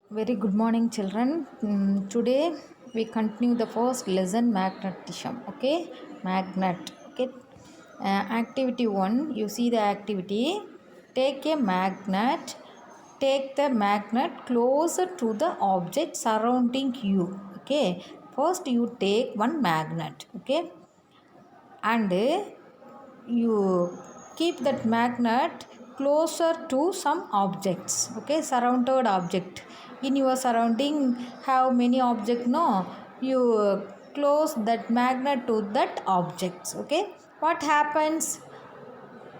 Very good morning, children. Today we continue the first lesson, magnetism. Okay, magnet. Okay, activity 1. You see the activity. Take a magnet. Take the magnet closer to the object surrounding you. Okay, first you take one magnet. Okay, and you keep that magnet closer to some objects. Okay, surrounded object in your surrounding have many object, no? You close that magnet to that objects. Okay, what happens?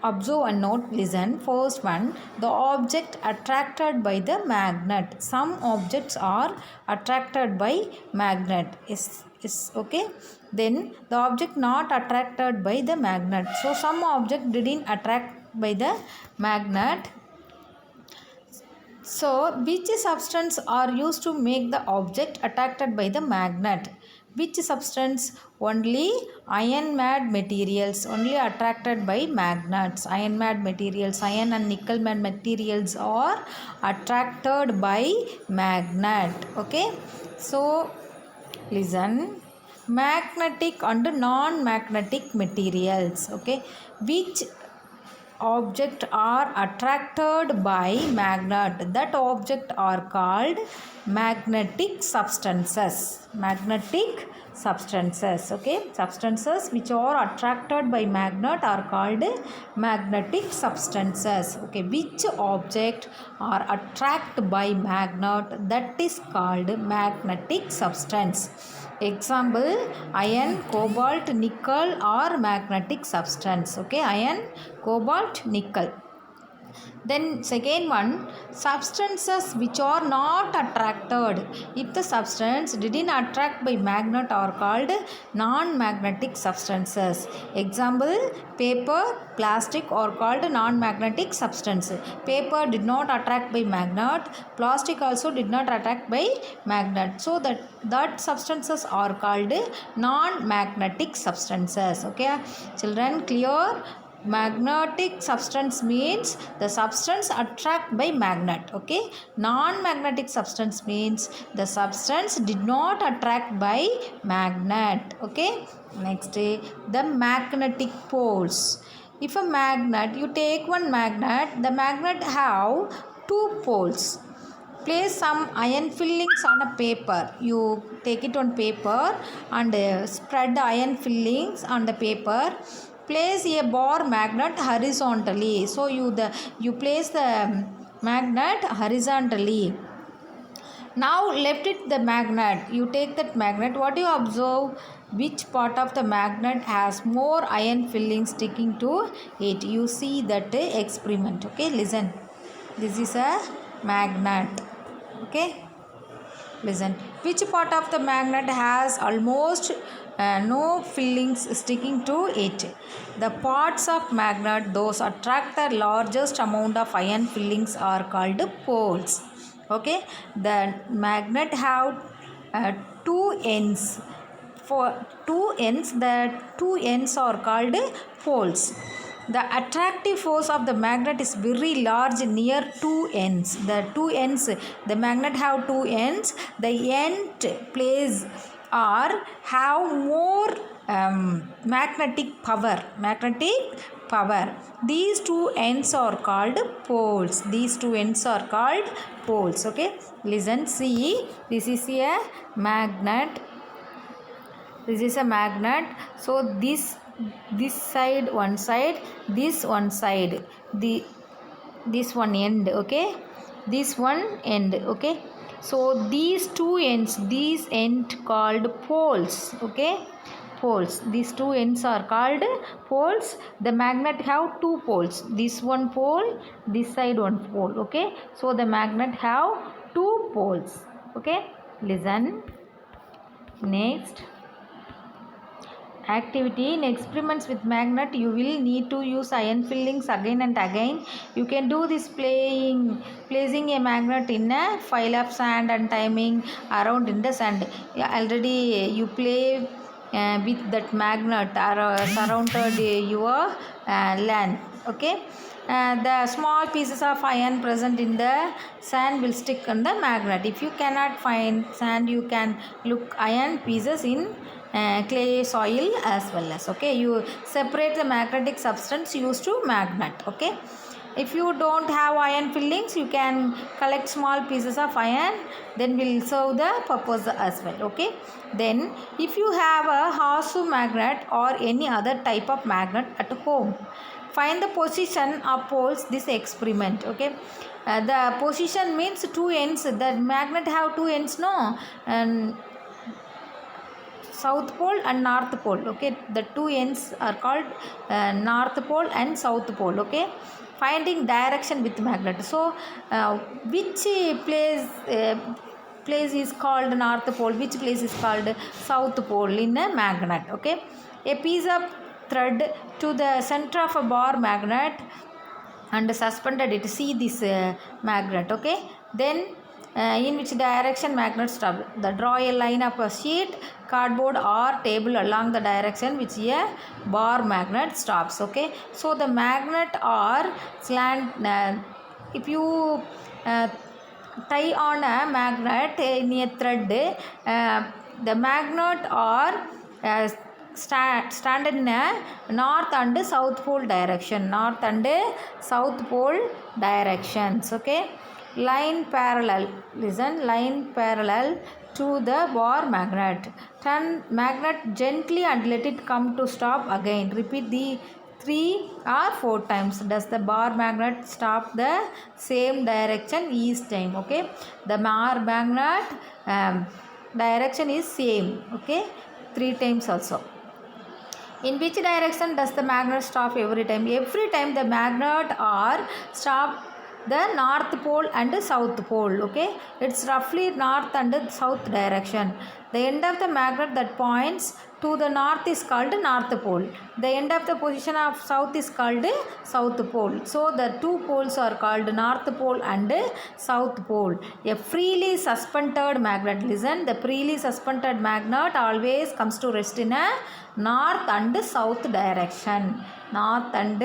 Observe and note, listen. First one, the object attracted by the magnet. Some objects are attracted by magnet. Is okay. Then the object not attracted by the magnet. So some object didn't attract by the magnet. So which substance are used to make the object attracted by the magnet? Which substance? Only iron mad materials, only attracted by magnets. Iron mad materials, iron and nickel mad materials are attracted by magnet. Okay, so listen. Magnetic and non-magnetic materials. Okay, which object are attracted by magnet, that object are called magnetic substances. Magnetic substances. Okay, substances which are attracted by magnet are called magnetic substances. Okay, which object are attracted by magnet, that is called magnetic substance. Example, iron, cobalt, nickel are magnetic substance. Okay, iron, cobalt, nickel. Then second one, substances which are not attracted. If the substance didn't attract by magnet are called non-magnetic substances. Example, paper, plastic are called non-magnetic substance. Paper did not attract by magnet. Plastic also did not attract by magnet. So that substances are called non-magnetic substances. Okay, children, clear? Magnetic substance means the substance attract by magnet. Okay, non-magnetic substance means the substance did not attract by magnet. Okay, next, the magnetic poles. If a magnet, you take one magnet, the magnet have two poles. Place some iron fillings on a paper. You take it on paper and spread the iron fillings on the paper. Place a bar magnet horizontally. So you place the magnet horizontally. Now left it the magnet. You take that magnet. What do you observe? Which part of the magnet has more iron fillings sticking to it? You see that experiment. Okay, listen. This is a magnet. Okay, listen. Which part of the magnet has almost no fillings sticking to it? The parts of magnet those attract the largest amount of iron fillings are called poles. Okay, the magnet have two ends. For two ends, the two ends are called poles. The attractive force of the magnet is very large near two ends. The magnet have two ends. The end place are have more magnetic power. These two ends are called poles. Okay, listen, see, this is a magnet. So this side, one side, this one side, this one end. Okay, this one end. Okay, so these two ends, these end called poles. Okay, poles, these two ends are called poles. The magnet have two poles, this one pole, this side one pole. Okay, so the magnet have two poles. Okay, listen, next activity. In experiments with magnet, you will need to use iron fillings again and again. You can do this placing a magnet in a pile of sand and timing around in the sand. Already you play with that magnet surrounded your land. Okay, the small pieces of iron present in the sand will stick on the magnet. If you cannot find sand, you can look iron pieces in clay soil as well as. Okay, you separate the magnetic substance used to magnet. Okay, if you don't have iron fillings, you can collect small pieces of iron, then will serve the purpose as well. Okay, then if you have a horseshoe magnet or any other type of magnet at home, find the position of poles this experiment. Okay, the position means two ends. The magnet have two ends, no, and south pole and north pole. Okay, the two ends are called north pole and south pole. Okay, finding direction with magnet. So which place is called north pole, which place is called south pole in a magnet. Okay, a piece of thread to the center of a bar magnet and suspended it. See this magnet. Okay, then in which direction magnet stop. The draw a line of a sheet, cardboard or table along the direction which a bar magnet stops. Okay, so the magnet or slant, if you tie on a magnet in a thread, the magnet or stand in a north and south pole direction, north and south pole directions. Okay, line parallel, listen, line parallel to the bar magnet. Turn magnet gently and let it come to stop again. Repeat the 3 or 4 times. Does the bar magnet stop the same direction each time? Okay, the bar magnet direction is same. Okay, 3 times also. In which direction does the magnet stop every time? Every time the magnet or stop the north pole and south pole. Okay, it's roughly north and south direction. The end of the magnet that points to the north is called north pole. The end of the position of south is called south pole. So the two poles are called north pole and south pole. A freely suspended magnet, listen, the freely suspended magnet always comes to rest in a north and south direction. North and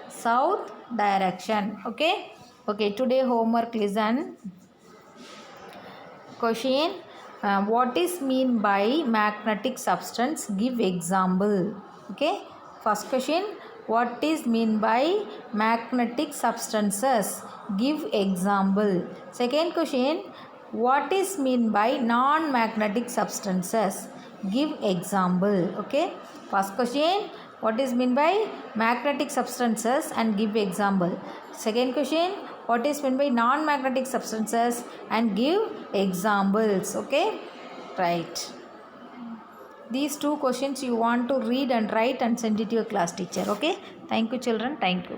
south direction. Okay. Okay, today homework, listen. Question. What is mean by magnetic substance? Give example. Okay. First question. What is mean by magnetic substances? Give example. Second question. What is mean by non-magnetic substances? Give example. Okay. First question. What is mean by magnetic substances and give example. Second question. What is meant by non-magnetic substances and give examples. Okay, right. These two questions you want to read and write and send it to your class teacher. Okay, thank you children, thank you.